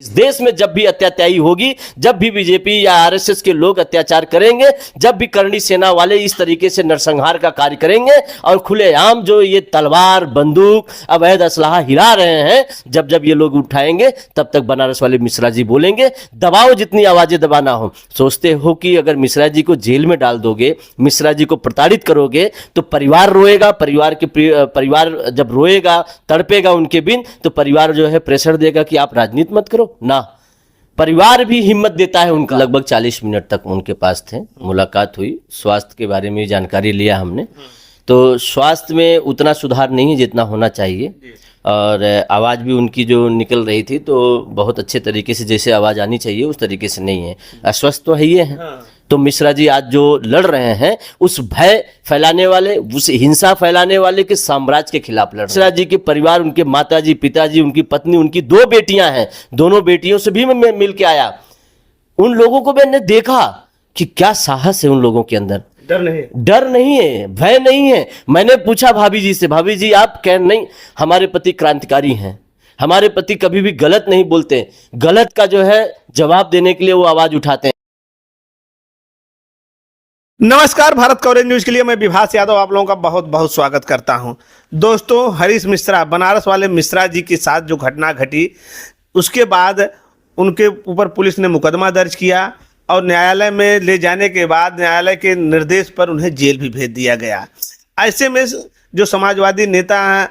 इस देश में जब भी अत्याचारी होगी, जब भी बीजेपी या आरएसएस के लोग अत्याचार करेंगे, जब भी करणी सेना वाले इस तरीके से नरसंहार का कार्य करेंगे और खुलेआम जो ये तलवार बंदूक अवैध असलाहा हिला रहे हैं, जब जब ये लोग उठाएंगे तब तक बनारस वाले मिश्रा जी बोलेंगे। दबाओ जितनी आवाजें दबाना हो। सोचते हो कि अगर मिश्रा जी को जेल में डाल दोगे, मिश्रा जी को प्रताड़ित करोगे तो परिवार रोएगा। परिवार जब रोएगा, तड़पेगा उनके बिन, तो परिवार जो है प्रेशर देगा कि आप राजनीति मत करो ना। परिवार भी हिम्मत देता है उनका। लगभग 40 मिनट तक उनके पास थे, मुलाकात हुई, स्वास्थ्य के बारे में जानकारी लिया हमने। तो स्वास्थ्य में उतना सुधार नहीं है जितना होना चाहिए, और आवाज़ भी उनकी जो निकल रही थी तो बहुत अच्छे तरीके से जैसे आवाज़ आनी चाहिए उस तरीके से नहीं है। अस्वस्थ तो है ये हैं। तो मिश्रा जी आज जो लड़ रहे हैं उस भय फैलाने वाले, उस हिंसा फैलाने वाले के साम्राज्य के खिलाफ लड़ रहे हैं। मिश्रा जी के परिवार, उनके माताजी, पिताजी, उनकी पत्नी, उनकी 2 बेटियां हैं, दोनों बेटियों से भी मैं मिल के आया। उन लोगों को मैंने देखा कि क्या साहस है उन लोगों के अंदर। डर नहीं है, भय नहीं है। मैंने पूछा भाभी जी से, भाभी जी आप कह नहीं, हमारे पति क्रांतिकारी हैं, हमारे पति कभी भी गलत नहीं बोलते, गलत का जो है जवाब देने के लिए वो आवाज उठाते हैं। नमस्कार, भारत कवरेज न्यूज के लिए मैं विभास यादव आप लोगों का बहुत बहुत स्वागत करता हूं। दोस्तों, हरीश मिश्रा, बनारस वाले मिश्रा जी के साथ जो घटना घटी, उसके बाद उनके ऊपर पुलिस ने मुकदमा दर्ज किया और न्यायालय में ले जाने के बाद न्यायालय के निर्देश पर उन्हें जेल भी भेज दिया गया। ऐसे में जो समाजवादी नेता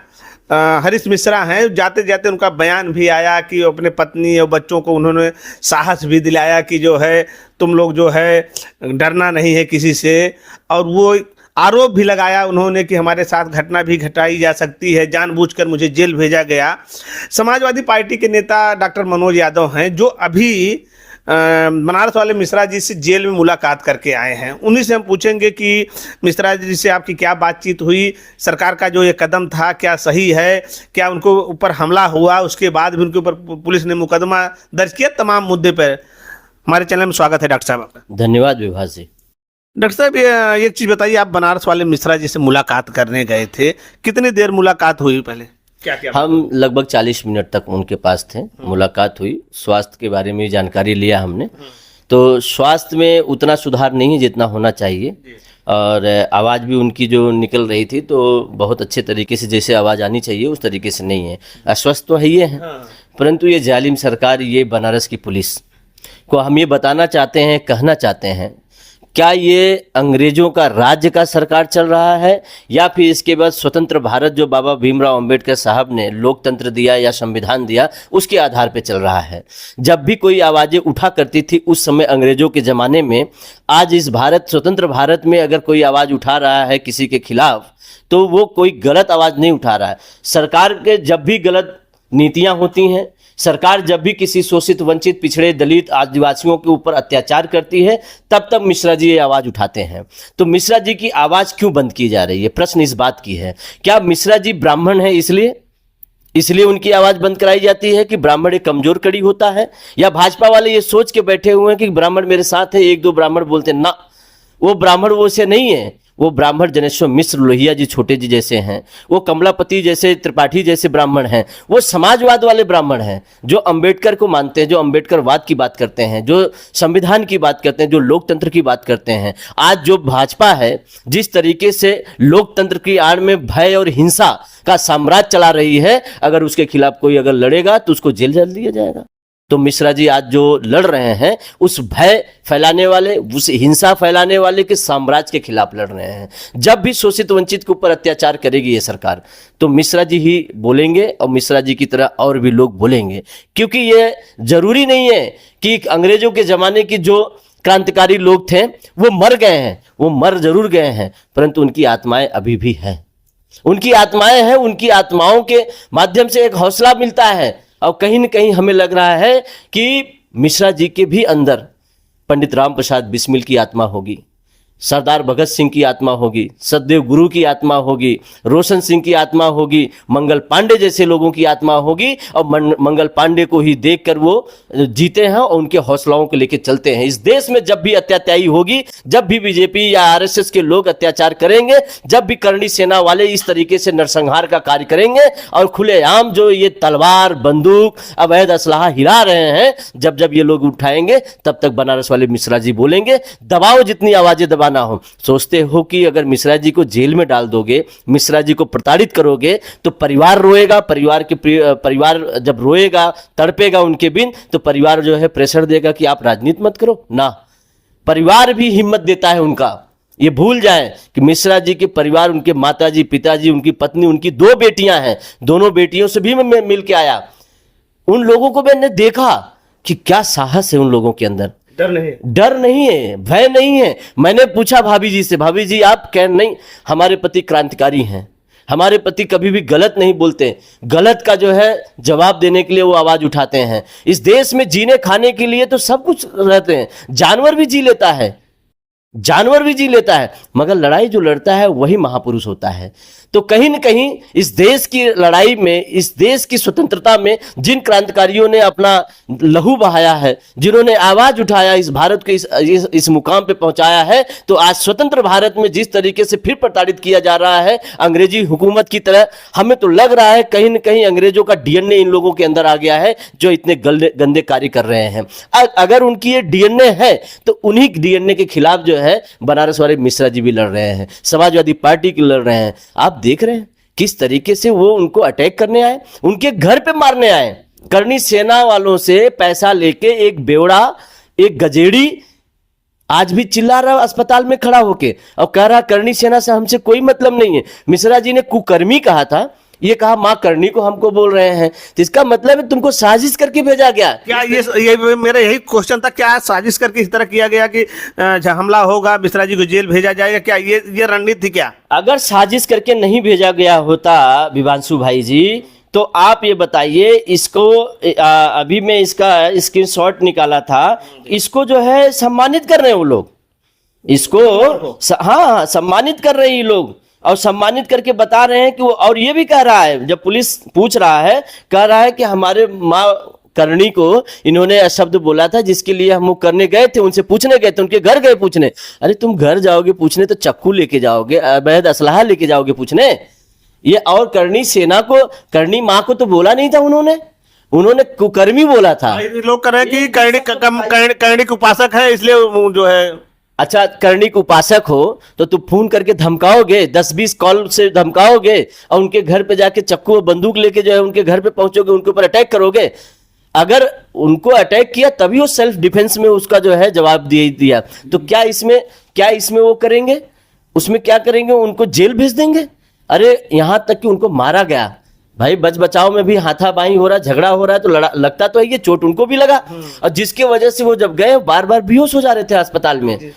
हरीश मिश्रा हैं, जाते जाते उनका बयान भी आया कि अपने पत्नी और बच्चों को उन्होंने साहस भी दिलाया कि जो है तुम लोग जो है डरना नहीं है किसी से, और वो आरोप भी लगाया उन्होंने कि हमारे साथ घटना भी घटाई जा सकती है, जानबूझकर मुझे जेल भेजा गया। समाजवादी पार्टी के नेता डॉक्टर मनोज यादव हैं, जो अभी बनारस वाले मिश्रा जी से जेल में मुलाकात करके आए हैं। उन्हीं से हम पूछेंगे कि मिश्रा जी से आपकी क्या बातचीत हुई, सरकार का जो ये कदम था क्या सही है, क्या उनको ऊपर हमला हुआ, उसके बाद भी उनके ऊपर पुलिस ने मुकदमा दर्ज किया, तमाम मुद्दे पर हमारे चैनल में स्वागत है डॉक्टर साहब आपका। धन्यवाद विभास जी। डॉक्टर साहब, एक चीज़ बताइए, आप बनारस वाले मिश्रा जी से मुलाकात करने गए थे, कितनी देर मुलाकात हुई पहले? क्या हम लगभग 40 मिनट तक उनके पास थे, मुलाकात हुई, स्वास्थ्य के बारे में जानकारी लिया हमने। तो स्वास्थ्य में उतना सुधार नहीं है जितना होना चाहिए, और आवाज़ भी उनकी जो निकल रही थी तो बहुत अच्छे तरीके से जैसे आवाज़ आनी चाहिए उस तरीके से नहीं है। अस्वस्थ तो है ये हैं, परंतु ये जालिम सरकार, ये बनारस की पुलिस को हम ये बताना चाहते हैं, कहना चाहते हैं, क्या ये अंग्रेजों का राज्य का सरकार चल रहा है, या फिर इसके बाद स्वतंत्र भारत जो बाबा भीमराव अंबेडकर साहब ने लोकतंत्र दिया या संविधान दिया उसके आधार पे चल रहा है। जब भी कोई आवाज़ें उठा करती थी उस समय अंग्रेजों के ज़माने में, आज इस स्वतंत्र भारत में अगर कोई आवाज़ उठा रहा है किसी के खिलाफ तो वो कोई गलत आवाज़ नहीं उठा रहा है। सरकार के जब भी गलत नीतियाँ होती हैं, सरकार जब भी किसी शोषित, वंचित, पिछड़े, दलित, आदिवासियों के ऊपर अत्याचार करती है, तब तब मिश्रा जी ये आवाज़ उठाते हैं। तो मिश्रा जी की आवाज़ क्यों बंद की जा रही है? प्रश्न इस बात की है, क्या मिश्रा जी ब्राह्मण है इसलिए उनकी आवाज़ बंद कराई जाती है कि ब्राह्मण एक कमज़ोर कड़ी होता है? या भाजपा वाले ये सोच के बैठे हुए हैं कि ब्राह्मण मेरे साथ है, 1-2 ब्राह्मण बोलते ना, वो ब्राह्मण वो से नहीं है। वो ब्राह्मण जनेश्वर मिश्र, लोहिया जी, छोटे जी जैसे हैं, वो कमलापति जैसे, त्रिपाठी जैसे ब्राह्मण हैं, वो समाजवाद वाले ब्राह्मण हैं, जो अंबेडकर को मानते हैं, जो अंबेडकरवाद की बात करते हैं, जो संविधान की बात करते हैं, जो लोकतंत्र की बात करते हैं। आज जो भाजपा है जिस तरीके से लोकतंत्र की आड़ में भय और हिंसा का साम्राज्य चला रही है, अगर उसके खिलाफ कोई अगर लड़ेगा तो उसको जेल डाल दिया जाएगा। तो मिश्रा जी आज जो लड़ रहे हैं उस भय फैलाने वाले, उस हिंसा फैलाने वाले के साम्राज्य के खिलाफ लड़ रहे हैं। जब भी शोषित वंचित के ऊपर अत्याचार करेगी ये सरकार तो मिश्रा जी ही बोलेंगे, और मिश्रा जी की तरह और भी लोग बोलेंगे, क्योंकि ये जरूरी नहीं है कि अंग्रेजों के ज़माने की जो क्रांतिकारी लोग थे वो मर गए हैं, वो मर जरूर गए हैं, परंतु उनकी आत्माएं अभी भी हैं, उनकी आत्माएं हैं। उनकी आत्माओं के माध्यम से एक हौसला मिलता है, और कहीं न कहीं हमें लग रहा है कि मिश्रा जी के भी अंदर पंडित राम प्रसाद बिस्मिल की आत्मा होगी, सरदार भगत सिंह की आत्मा होगी, सतदेव गुरु की आत्मा होगी, रोशन सिंह की आत्मा होगी, मंगल पांडे जैसे लोगों की आत्मा होगी, और मंगल पांडे को ही देखकर वो जीते हैं और उनके हौसलाओं को लेकर चलते हैं। इस देश में जब भी अत्याचारी होगी, जब भी बीजेपी या आरएसएस के लोग अत्याचार करेंगे, जब भी करनी सेना वाले इस तरीके से नरसंहार का कार्य करेंगे और खुलेआम जो ये तलवार, बंदूक, अवैध असलाहा हिला रहे हैं, जब जब ये लोग उठाएंगे, तब तक बनारस वाले मिश्रा जी बोलेंगे, दबाओ जितनी आवाजें दबाना हो। सोचते हो कि अगर मिश्रा जी को जेल में डाल दोगे, मिश्रा जी को प्रताड़ित करोगे, तो परिवार रोएगा, परिवार जब रोएगा, तड़पेगा उनके बिन, तो परिवार जो है प्रेशर देगा कि आप राजनीति मत करो ना। परिवार भी हिम्मत देता है उनका। ये भूल जाएं कि मिश्रा जी के परिवार, उनके माताजी, पिताजी, उनकी पत्नी, उनकी 2 बेटियां हैं, दोनों बेटियों से भी मैं मिल के आया। उन लोगों को मैंने देखा कि क्या साहस है उन लोगों के अंदर। डर नहीं है, भय नहीं है। मैंने पूछा भाभी जी से, भाभी जी आप कह नहीं, हमारे पति क्रांतिकारी हैं, हमारे पति कभी भी गलत नहीं बोलते, गलत का जो है जवाब देने के लिए वो आवाज उठाते हैं। इस देश में जीने खाने के लिए तो सब कुछ रहते हैं, जानवर भी जी लेता है, जानवर भी जी लेता है, मगर लड़ाई जो लड़ता है वही महापुरुष होता है। तो कहीं न कहीं इस देश की लड़ाई में, इस देश की स्वतंत्रता में जिन क्रांतिकारियों ने अपना लहू बहाया है, जिन्होंने आवाज उठाया, इस भारत को इस मुकाम पे पहुंचाया है, तो आज स्वतंत्र भारत में जिस तरीके से फिर प्रताड़ित किया जा रहा है अंग्रेजी हुकूमत की तरह, हमें तो लग रहा है कहीं न कहीं अंग्रेजों का डीएनए इन लोगों के अंदर आ गया है, जो इतने गंदे कार्य कर रहे हैं। अगर उनकी ये डीएनए है, तो उन्हीं डीएनए के खिलाफ जो है बनारस वाले मिश्रा जी भी लड़ रहे हैं, समाजवादी पार्टी की लड़ रहे हैं। आप देख रहे हैं किस तरीके से वो उनको अटैक करने आए, उनके घर पे मारने आए। करनी सेना वालों से पैसा लेके एक बेवड़ा, एक गजेड़ी आज भी चिल्ला रहा अस्पताल में खड़ा होके और कह रहा करनी सेना से हमसे कोई मतलब नहीं है। मिश्रा जी ने कुकर्मी कहा था, ये कहा मां करनी को हमको बोल रहे हैं, तो इसका मतलब है तुमको साजिश करके भेजा गया। क्या ये मेरा यही क्वेश्चन था, क्या साजिश करके इस तरह किया गया कि हमला होगा, मिश्रा जी को जेल भेजा जाएगा, क्या ये रणनीति थी क्या? अगर साजिश करके नहीं भेजा गया होता विवांशु भाई जी, तो आप ये बताइए, इसको अभी मैं इसका स्क्रीनशॉट निकाला था, इसको जो है सम्मानित कर रहे हैं वो लोग, इसको हाँ सम्मानित कर रहे हैं ये लोग, और सम्मानित करके बता रहे हैं कि वो, और ये भी कह रहा है, जब पुलिस पूछ रहा है, कह रहा है कि हमारे माँ करनी को इन्होंने शब्द बोला था जिसके लिए हम वो करने गए थे, उनसे पूछने गए थे, उनके घर गए पूछने। अरे तुम घर जाओगे पूछने तो चक्कू लेके जाओगे, अवैध असलाहा लेके जाओगे पूछने? ये और करनी सेना को, करनी माँ को तो बोला नहीं था उन्होंने कुकर्मी बोला था। लोग कह रहे हैं कि करनी उपासक है, इसलिए जो है। अच्छा, कर्णिक उपासक हो तो तुम फोन करके धमकाओगे, 10-20 कॉल से धमकाओगे और उनके घर पे जाके चक्कू और बंदूक लेके जो है उनके घर पे पहुंचोगे, उनके ऊपर अटैक करोगे। अगर उनको अटैक किया तभी वो सेल्फ डिफेंस में उसका जो है जवाब दिया, तो क्या इसमें वो करेंगे? उसमें क्या करेंगे? उनको जेल भेज देंगे। अरे यहां तक कि उनको मारा गया। भाई बच बचाव में भी हाथापाई हो रहा, झगड़ा हो रहा है, तो लगता तो है ये चोट उनको भी लगा, और जिसके वजह से वो जब गए बार बार बेहोश हो जा रहे थे अस्पताल में,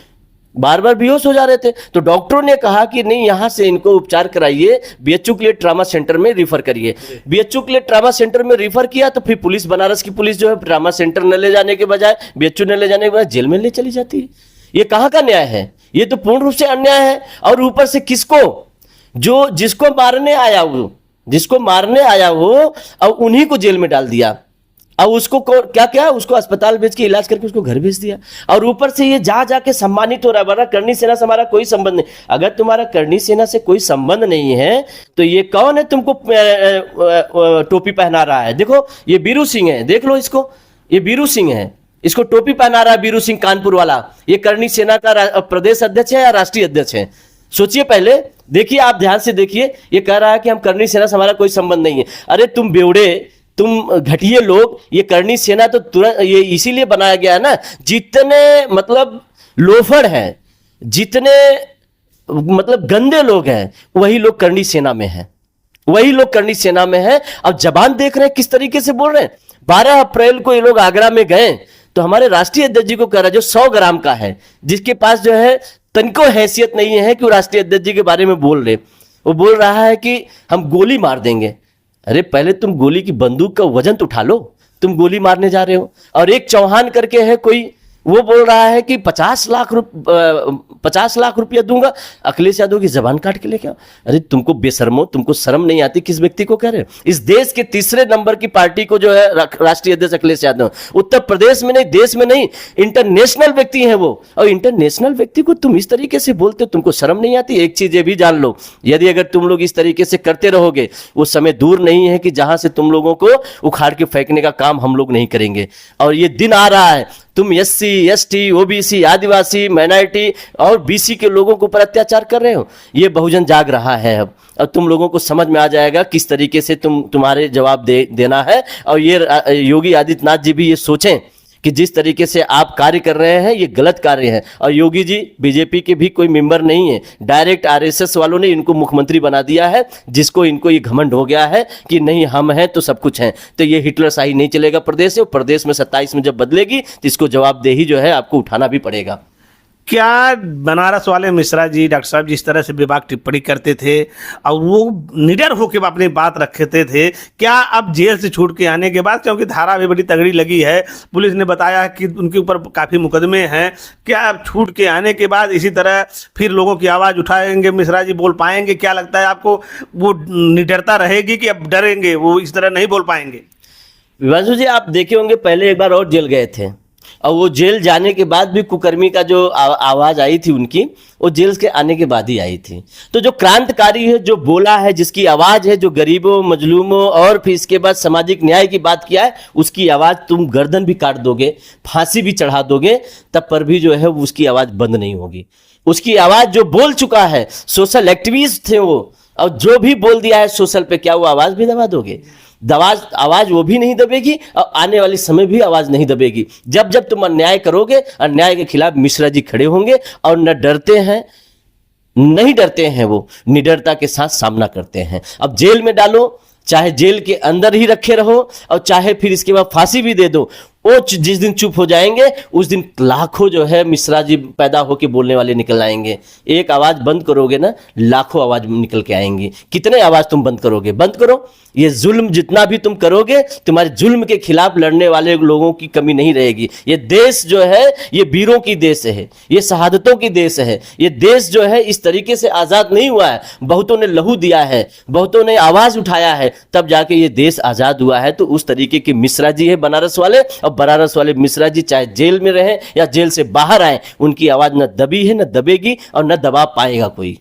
बार बार बेहोश हो जा रहे थे। तो डॉक्टरों ने कहा कि नहीं, यहां से इनको उपचार कराइए, बीएचयू के लिए ट्रामा सेंटर में रिफर करिए। बीएचयू के लिए ट्रामा सेंटर में रिफर किया तो फिर पुलिस, बनारस की पुलिस जो है ट्रामा सेंटर न ले जाने के बजाय, बीएचयू न ले जाने के बजाय जेल में ले चली जाती है। ये कहां का न्याय है? ये तो पूर्ण रूप से अन्याय है। और ऊपर से किसको, जो जिसको मारने आया हो और उन्हीं को जेल में डाल दिया, और उसको क्या उसको अस्पताल भेज के इलाज करके उसको घर भेज दिया, और ऊपर से ये जाके सम्मानित हो रहा है। वरना करनी सेना से हमारा कोई संबंध नहीं। अगर तुम्हारा करनी सेना से कोई संबंध नहीं है तो ये कौन है तुमको टोपी पहना रहा है? देखो ये बीरू सिंह है, देख लो इसको, ये बीरू सिंह है, इसको टोपी पहना रहा है बीरू सिंह कानपुर वाला। ये करनी सेना का प्रदेश अध्यक्ष है या राष्ट्रीय अध्यक्ष है? सोचिए पहले, देखिए आप ध्यान से देखिए। ये कह रहा है कि हम करनी सेना से हमारा कोई संबंध नहीं है। अरे तुम बेवड़े, तुम घटिया लोग, ये करनी सेना तो तुरंत ये इसीलिए बनाया गया है ना, जितने मतलब लोफड़ हैं, जितने मतलब गंदे लोग हैं, वही लोग करनी सेना में हैं, वही लोग करनी सेना में हैं। अब जबान देख रहे हैं किस तरीके से बोल रहे हैं। 12 अप्रैल को ये लोग आगरा में गए तो हमारे राष्ट्रीय अध्यक्ष जी को कह रहा है, जो 100 ग्राम का है, जिसके पास जो है तनको हैसियत नहीं है कि वो राष्ट्रीय अध्यक्ष जी के बारे में बोल रहे, वो बोल रहा है कि हम गोली मार देंगे। अरे पहले तुम गोली की बंदूक का वजन तो उठा लो, तुम गोली मारने जा रहे हो। और एक चौहान करके है कोई, वो बोल रहा है कि 50 लाख रुपया दूंगा। अखिलेश यादव की जबान काट के लेके आओ। अरे तुमको बेशर्मो, तुमको शर्म नहीं आती? किस व्यक्ति को कह रहे हो? इस देश के तीसरे नंबर की पार्टी को जो है राष्ट्रीय अध्यक्ष अखिलेश यादव, उत्तर प्रदेश में नहीं, देश में नहीं, इंटरनेशनल व्यक्ति है वो। और इंटरनेशनल व्यक्ति को तुम इस तरीके से बोलते हो, तुमको शर्म नहीं आती? एक चीज ये भी जान लो, यदि अगर तुम लोग इस तरीके से करते रहोगे, वो समय दूर नहीं है कि जहां से तुम लोगों को उखाड़ के फेंकने का काम हम लोग नहीं करेंगे। और ये दिन आ रहा है, तुम SC, ST, OBC, आदिवासी, माइनॉरिटी और BC के लोगों के ऊपर अत्याचार कर रहे हो। ये बहुजन जाग रहा है अब, और तुम लोगों को समझ में आ जाएगा किस तरीके से तुम्हारे जवाब देना है। और ये योगी आदित्यनाथ जी भी ये सोचें कि जिस तरीके से आप कार्य कर रहे हैं ये गलत कार्य है। और योगी जी बीजेपी के भी कोई मेंबर नहीं है, डायरेक्ट RSS वालों ने इनको मुख्यमंत्री बना दिया है, जिसको इनको ये घमंड हो गया है कि नहीं हम हैं तो सब कुछ हैं। तो ये हिटलर शाही नहीं चलेगा प्रदेश से। प्रदेश में 27 में जब बदलेगी तो इसको जवाबदेही जो है आपको उठाना भी पड़ेगा। क्या बनारस वाले मिश्रा जी, डॉक्टर साहब जिस तरह से बेबाक टिप्पणी करते थे और वो निडर होकर अपनी बात रखते थे, क्या अब जेल से छूट के आने के बाद, क्योंकि धारा भी बड़ी तगड़ी लगी है, पुलिस ने बताया कि उनके ऊपर काफ़ी मुकदमे हैं, क्या अब छूट के आने के बाद इसी तरह फिर लोगों की आवाज़ उठाएंगे, मिश्रा जी बोल पाएंगे? क्या लगता है आपको, वो निडरता रहेगी कि अब डरेंगे, वो इस तरह नहीं बोल पाएंगे? विभांशु जी, आप देखे होंगे पहले एक बार और जेल गए थे, और वो जेल जाने के बाद भी कुकर्मी का जो आवाज आई थी उनकी, वो जेल के आने के बाद ही आई थी। तो जो क्रांतिकारी है, जो बोला है, जिसकी आवाज है, जो गरीबों, मजलूमों और फिर इसके बाद सामाजिक न्याय की बात किया है, उसकी आवाज तुम गर्दन भी काट दोगे, फांसी भी चढ़ा दोगे, तब पर भी जो है उसकी आवाज बंद नहीं होगी। उसकी आवाज जो बोल चुका है, सोशल एक्टिविस्ट थे वो, और जो भी बोल दिया है सोशल पे, क्या वो आवाज भी दबा दोगे? आवाज वो भी नहीं दबेगी, और आने वाले समय भी आवाज नहीं दबेगी। जब जब तुम अन्याय करोगे, अन्याय के खिलाफ मिश्रा जी खड़े होंगे, और न डरते हैं, नहीं डरते हैं, वो निडरता के साथ सामना करते हैं। अब जेल में डालो, चाहे जेल के अंदर ही रखे रहो, और चाहे फिर इसके बाद फांसी भी दे दो, वो जिस दिन चुप हो जाएंगे उस दिन लाखों जो है मिश्रा जी पैदा होके बोलने वाले निकल आएंगे। एक आवाज बंद करोगे ना, लाखों आवाज निकल के आएंगी। कितने आवाज तुम बंद करोगे? बंद करो। ये जुल्म जितना भी तुम करोगे, तुम्हारे जुल्म के खिलाफ लड़ने वाले लोगों की कमी नहीं रहेगी। ये देश जो है ये वीरों की देश है, ये शहादतों की देश है। ये देश जो है इस तरीके से आजाद नहीं हुआ है, बहुतों ने लहू दिया है, बहुतों ने आवाज उठाया है, तब जाके ये देश आजाद हुआ है। तो उस तरीके के मिश्रा जी है बनारस वाले, और बनारस वाले मिश्रा जी चाहे जेल में रहे या जेल से बाहर आए, उनकी आवाज न दबी है, न दबेगी, और न दबा पाएगा कोई।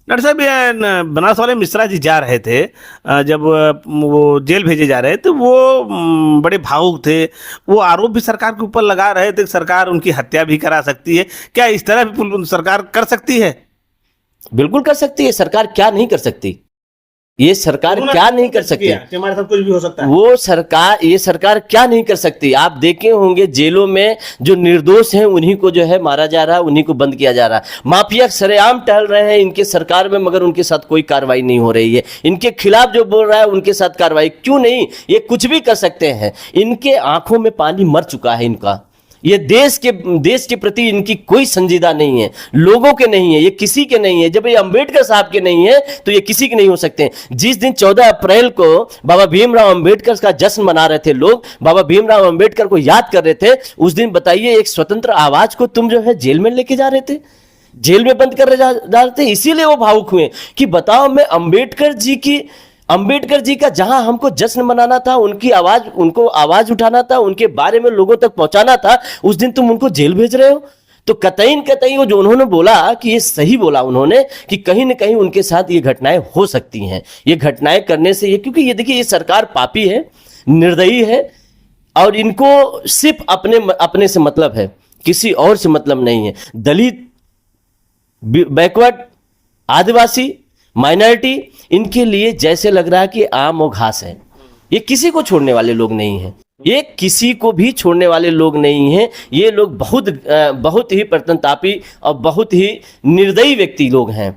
डॉक्टर साहब, ये बनारस वाले मिश्रा जी जा रहे थे, जब वो जेल भेजे जा रहे थे, वो बड़े भावुक थे। वो आरोप भी सरकार के ऊपर लगा रहे थे कि सरकार उनकी हत्या भी करा सकती है। क्या इस तरह भी सरकार कर सकती है? बिल्कुल कर सकती है। सरकार क्या नहीं कर सकती? ये सरकार क्या नहीं कर सकती? हमारे साथ कुछ भी हो सकता है। वो सरकार, ये सरकार क्या नहीं कर सकती? आप देखे होंगे जेलों में जो निर्दोष हैं उन्हीं को जो है मारा जा रहा है, उन्हीं को बंद किया जा रहा है। माफिया सरेआम टहल रहे हैं इनके सरकार में, मगर उनके साथ कोई कार्रवाई नहीं हो रही है। इनके खिलाफ जो बोल रहा है उनके साथ कार्रवाई क्यों नहीं? ये कुछ भी कर सकते हैं। इनके आंखों में पानी मर चुका है इनका। ये देश के प्रति इनकी कोई संजीदा नहीं है, लोगों के नहीं है, ये किसी के नहीं है। जब ये अंबेडकर साहब के नहीं है तो ये किसी के नहीं हो सकते। जिस दिन 14 अप्रैल को बाबा भीमराव अंबेडकर का जश्न मना रहे थे लोग, बाबा भीमराव अंबेडकर को याद कर रहे थे, उस दिन बताइए एक स्वतंत्र आवाज को तुम जो है जेल में लेके जा रहे थे, जेल में बंद कर जा रहे थे। इसीलिए वो भावुक हुए कि बताओ, मैं अंबेडकर जी का जहां हमको जश्न मनाना था, उनकी आवाज, उनको आवाज उठाना था, उनके बारे में लोगों तक पहुंचाना था, उस दिन तुम उनको जेल भेज रहे हो। तो कतईन वो जो उन्होंने बोला कि ये सही बोला उन्होंने, कि कहीं न कहीं उनके साथ ये घटनाएं हो सकती हैं। ये घटनाएं करने से ये, क्योंकि ये देखिए ये सरकार पापी है, निर्दयी है, और इनको सिर्फ अपने से मतलब है, किसी और से मतलब नहीं है। दलित, बैकवर्ड, आदिवासी, माइनॉरिटी, इनके लिए जैसे लग रहा है कि आम और घास है। ये किसी को छोड़ने वाले लोग नहीं हैं, ये किसी को भी छोड़ने वाले लोग नहीं हैं। ये लोग बहुत ही प्रतापी और बहुत ही निर्दयी व्यक्ति लोग हैं।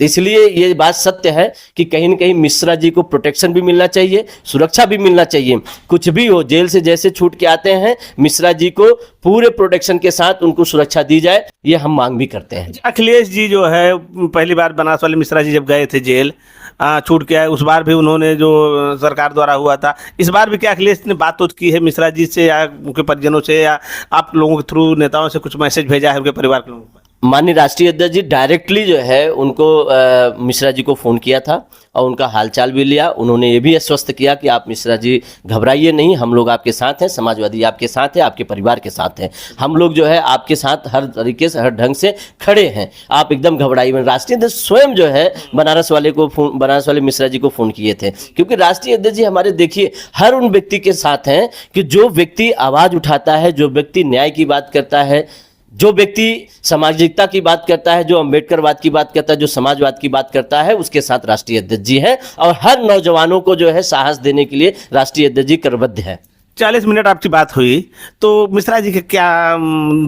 इसलिए ये बात सत्य है कि कहीं न कहीं मिश्रा जी को प्रोटेक्शन भी मिलना चाहिए, सुरक्षा भी मिलना चाहिए। कुछ भी हो, जेल से जैसे छूट के आते हैं, मिश्रा जी को पूरे प्रोटेक्शन के साथ उनको सुरक्षा दी जाए, ये हम मांग भी करते हैं। अखिलेश जी जो है, पहली बार बनारस वाले मिश्रा जी जब गए थे जेल, छूट के आए, उस बार भी उन्होंने जो सरकार द्वारा हुआ था, इस बार भी क्या अखिलेश ने बात की है मिश्रा जी से या उनके परिजनों से, या आप लोगों के थ्रू नेताओं से कुछ मैसेज भेजा है उनके परिवार के लोगों को? माननीय राष्ट्रीय अध्यक्ष जी डायरेक्टली जो है उनको मिश्रा जी को फ़ोन किया था और उनका हालचाल भी लिया। उन्होंने ये भी आश्वस्त किया कि आप मिश्रा जी घबराइए नहीं, हम लोग आपके साथ हैं, समाजवादी आपके साथ है, आपके परिवार के साथ हैं, हम लोग जो है आपके साथ हर तरीके से हर ढंग से खड़े हैं, आप एकदम घबराइए नहीं। राष्ट्रीय अध्यक्ष स्वयं जो है बनारस वाले मिश्रा जी को फ़ोन किए थे, क्योंकि राष्ट्रीय अध्यक्ष जी हमारे देखिए हर उन व्यक्ति के साथ हैं कि जो व्यक्ति आवाज़ उठाता है, जो व्यक्ति न्याय की बात करता है, जो व्यक्ति सामाजिकता की बात करता है, जो अम्बेडकरवाद की बात करता है, जो समाजवाद की बात करता है, उसके साथ राष्ट्रीय अध्यक्ष जी हैं और हर नौजवानों को जो है साहस देने के लिए राष्ट्रीय अध्यक्ष जी करबद्ध है। 40 मिनट आपकी बात हुई तो मिश्रा जी के क्या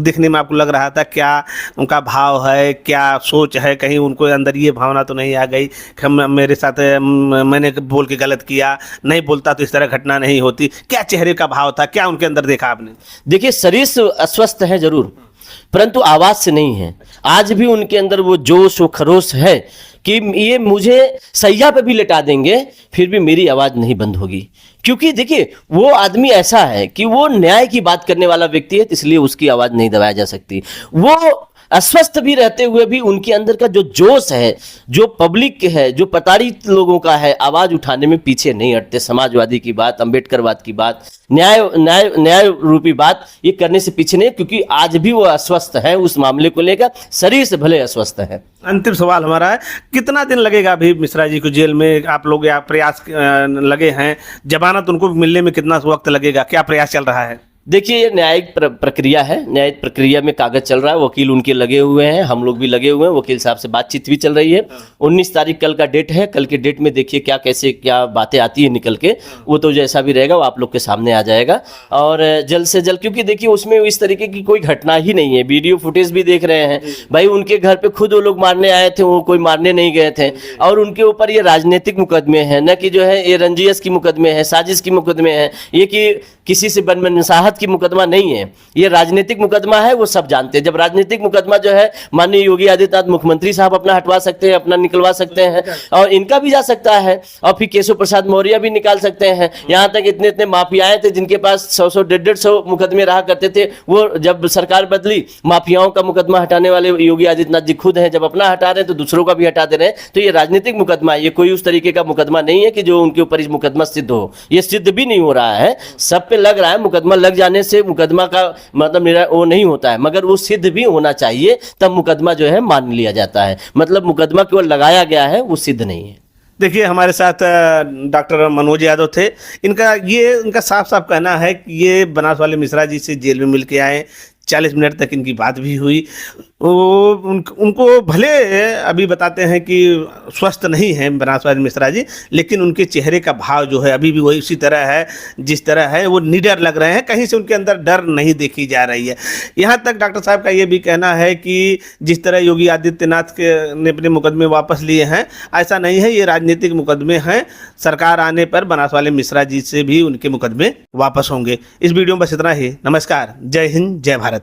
दिखने में आपको लग रहा था, क्या उनका भाव है, क्या सोच है? कहीं उनको अंदर ये भावना तो नहीं आ गई कि मेरे साथ मैंने बोल के गलत किया, नहीं बोलता तो इस तरह घटना नहीं होती? क्या चेहरे का भाव था, क्या उनके अंदर देखा आपने? देखिए शरीर अस्वस्थ है जरूर, परंतु आवाज से नहीं है। आज भी उनके अंदर वो जोश वो खरोश है कि ये मुझे सैया पे भी लेटा देंगे फिर भी मेरी आवाज नहीं बंद होगी। क्योंकि देखिए वो आदमी ऐसा है कि वो न्याय की बात करने वाला व्यक्ति है, इसलिए उसकी आवाज नहीं दबाई जा सकती। वो अस्वस्थ भी रहते हुए भी उनके अंदर का जो जोश है, जो पब्लिक है, जो प्रताड़ित लोगों का है, आवाज उठाने में पीछे नहीं हटते। समाजवादी की बात, अम्बेडकरवाद की बात, न्याय रूपी बात ये करने से पीछे नहीं, क्योंकि आज भी वो अस्वस्थ है उस मामले को लेकर, शरीर से भले अस्वस्थ है। अंतिम सवाल हमारा है, कितना दिन लगेगा अभी मिश्रा जी को जेल में? आप लोग या प्रयास लगे हैं, जमानत उनको मिलने में कितना वक्त लगेगा, क्या प्रयास चल रहा है? देखिए ये न्यायिक प्रक्रिया है, न्यायिक प्रक्रिया में कागज चल रहा है, वकील उनके लगे हुए हैं, हम लोग भी लगे हुए हैं, वकील साहब से बातचीत भी चल रही है। 19 तारीख कल का डेट है, कल के डेट में देखिए क्या कैसे क्या बातें आती है निकल के, वो तो जैसा भी रहेगा वो आप लोग के सामने आ जाएगा। और जल्द से जल्द, क्योंकि देखिए उसमें इस तरीके की कोई घटना ही नहीं है, वीडियो फुटेज भी देख रहे हैं भाई, उनके घर पे खुद वो लोग मारने आए थे, वो कोई मारने नहीं गए थे। और उनके ऊपर ये राजनीतिक मुकदमे हैं, न कि जो है ये रंजियस की मुकदमे हैं, साजिश की मुकदमे हैं, ये कि किसी से बनमनसाहत की मुकदमा नहीं है, ये राजनीतिक मुकदमा है, वो सब जानते हैं। जब राजनीतिक मुकदमा जो है माननीय योगी आदित्यनाथ मुख्यमंत्री साहब अपना हटवा सकते हैं, अपना निकलवा सकते हैं, और इनका भी जा सकता है, और फिर केशव प्रसाद मौर्य भी निकाल सकते हैं। यहाँ तक इतने इतने माफियाएं थे जिनके पास 100-100, 150 मुकदमे रहा करते थे, वो जब सरकार बदली, माफियाओं का मुकदमा हटाने वाले योगी आदित्यनाथ जी खुद हैं। जब अपना हटा रहे हैं तो दूसरों का भी हटा दे रहे हैं। तो ये राजनीतिक मुकदमा है, ये कोई उस तरीके का मुकदमा नहीं है कि जो उनके ऊपर इस मुकदमा सिद्ध हो, ये सिद्ध भी नहीं हो रहा है। सब पे लग रहा है, मुकदमा लग जाने से मुकदमा का मतलब वो नहीं होता है, मगर वो सिद्ध भी होना चाहिए, तब मुकदमा जो है मान लिया जाता है। मतलब मुकदमा केवल लगाया गया है, वो सिद्ध नहीं है। देखिए हमारे साथ डॉक्टर मनोज यादव थे, इनका साफ साफ कहना है कि ये बनारस वाले मिश्रा जी से जेल में मिल के आए, 40 मिनट तक इनकी बात भी हुई। उनको भले अभी बताते हैं कि स्वस्थ नहीं है बनारस वाले मिश्रा जी, लेकिन उनके चेहरे का भाव जो है अभी भी वही उसी तरह है जिस तरह है, वो निडर लग रहे हैं, कहीं से उनके अंदर डर नहीं देखी जा रही है। यहाँ तक डॉक्टर साहब का ये भी कहना है कि जिस तरह योगी आदित्यनाथ ने अपने मुकदमे वापस लिए हैं, ऐसा नहीं है, ये राजनीतिक मुकदमे हैं। सरकार आने पर बनारस वाले मिश्रा जी से भी उनके मुकदमे वापस होंगे। इस वीडियो में बस इतना ही। नमस्कार, जय हिंद, जय भारत।